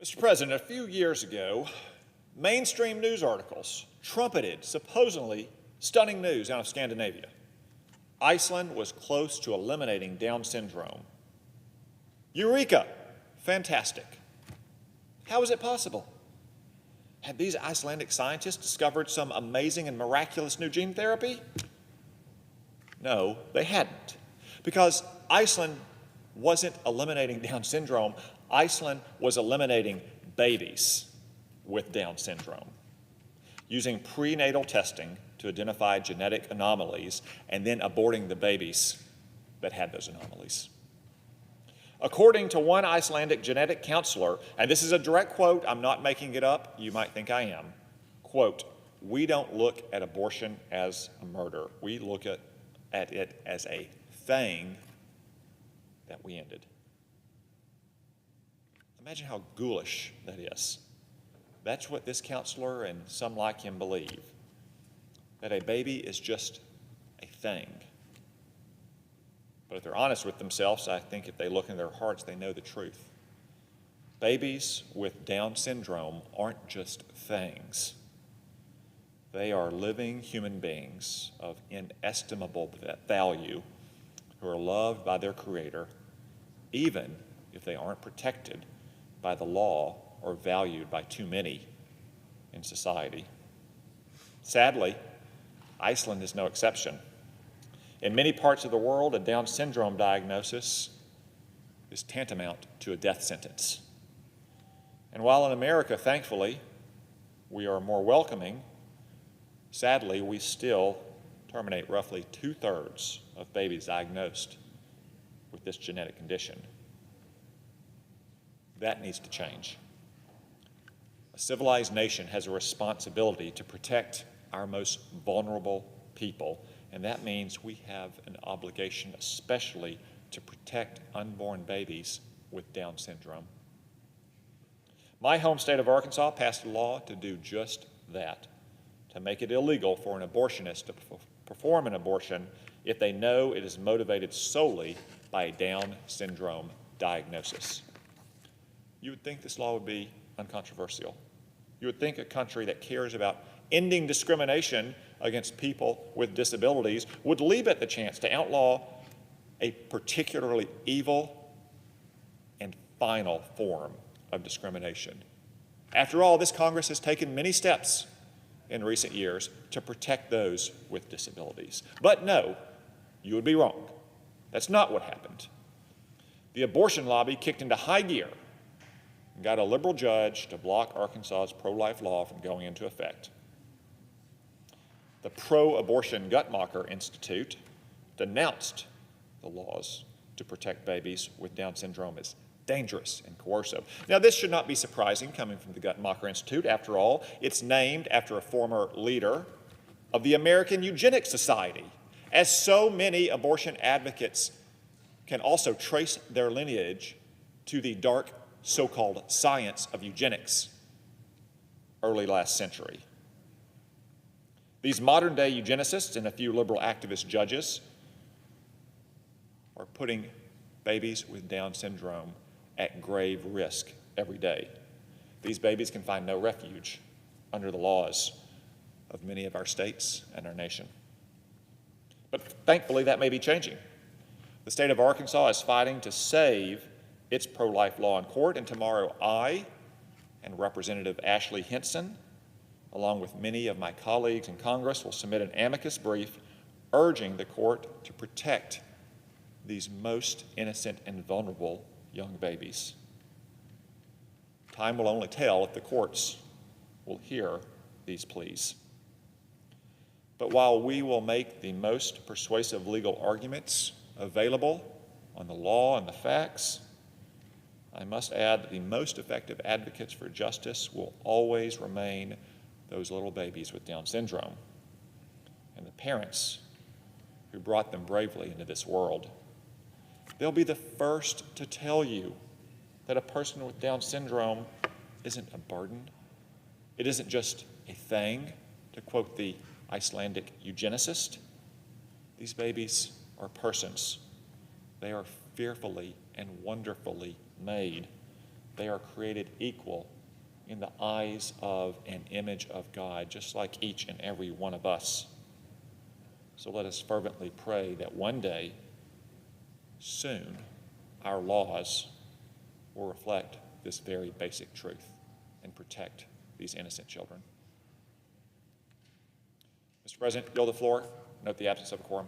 Mr. President, a few years ago, mainstream news articles trumpeted supposedly stunning news out of Scandinavia. Iceland was close to eliminating Down syndrome. Eureka! Fantastic. How is it possible? Had these Icelandic scientists discovered some amazing and miraculous new gene therapy? No, they hadn't. Because Iceland wasn't eliminating Down syndrome. Iceland was eliminating babies with Down syndrome, using prenatal testing to identify genetic anomalies and then aborting the babies that had those anomalies. According to one Icelandic genetic counselor, and this is a direct quote, I'm not making it up, you might think I am, quote, "We don't look at abortion as a murder. We look at it as a thing that we ended." Imagine how ghoulish that is. That's what this counselor and some like him believe, that a baby is just a thing. But if they're honest with themselves, I think if they look in their hearts, they know the truth. Babies with Down syndrome aren't just things. They are living human beings of inestimable value who are loved by their Creator, even if they aren't protected by the law or valued by too many in society. Sadly, Iceland is no exception. In many parts of the world, a Down syndrome diagnosis is tantamount to a death sentence. And while in America, thankfully, we are more welcoming, sadly, we still terminate roughly 2/3 of babies diagnosed with this genetic condition. That needs to change. A civilized nation has a responsibility to protect our most vulnerable people, and that means we have an obligation especially to protect unborn babies with Down syndrome. My home state of Arkansas passed a law to do just that, to make it illegal for an abortionist to perform an abortion if they know it is motivated solely by a Down syndrome diagnosis. You would think this law would be uncontroversial. You would think a country that cares about ending discrimination against people with disabilities would leave it the chance to outlaw a particularly evil and final form of discrimination. After all, this Congress has taken many steps in recent years to protect those with disabilities. But no, you would be wrong. That's not what happened. The abortion lobby kicked into high gear and got a liberal judge to block Arkansas's pro-life law from going into effect. The Pro-Abortion Guttmacher Institute denounced the laws to protect babies with Down syndrome as dangerous and coercive. Now, this should not be surprising coming from the Guttmacher Institute. After all, it's named after a former leader of the American Eugenics Society, as so many abortion advocates can also trace their lineage to the dark so-called science of eugenics early last century. These modern-day eugenicists and a few liberal activist judges are putting babies with Down syndrome at grave risk every day. These babies can find no refuge under the laws of many of our states and our nation. But thankfully, that may be changing. The state of Arkansas is fighting to save its pro-life law in court, and tomorrow I and Representative Ashley Hinson, along with many of my colleagues in Congress, will submit an amicus brief urging the court to protect these most innocent and vulnerable young babies. Time will only tell if the courts will hear these pleas. But while we will make the most persuasive legal arguments available on the law and the facts, I must add that the most effective advocates for justice will always remain those little babies with Down syndrome and the parents who brought them bravely into this world. They'll be the first to tell you that a person with Down syndrome isn't a burden. It isn't just a thing, to quote the Icelandic eugenicist. These babies are persons. They are fearfully and wonderfully made. they are created equal in the eyes of an image of God, just like each and every one of us. So let us fervently pray that one day, soon, our laws will reflect this very basic truth and protect these innocent children. Mr. President, yield the floor. Note the absence of a quorum.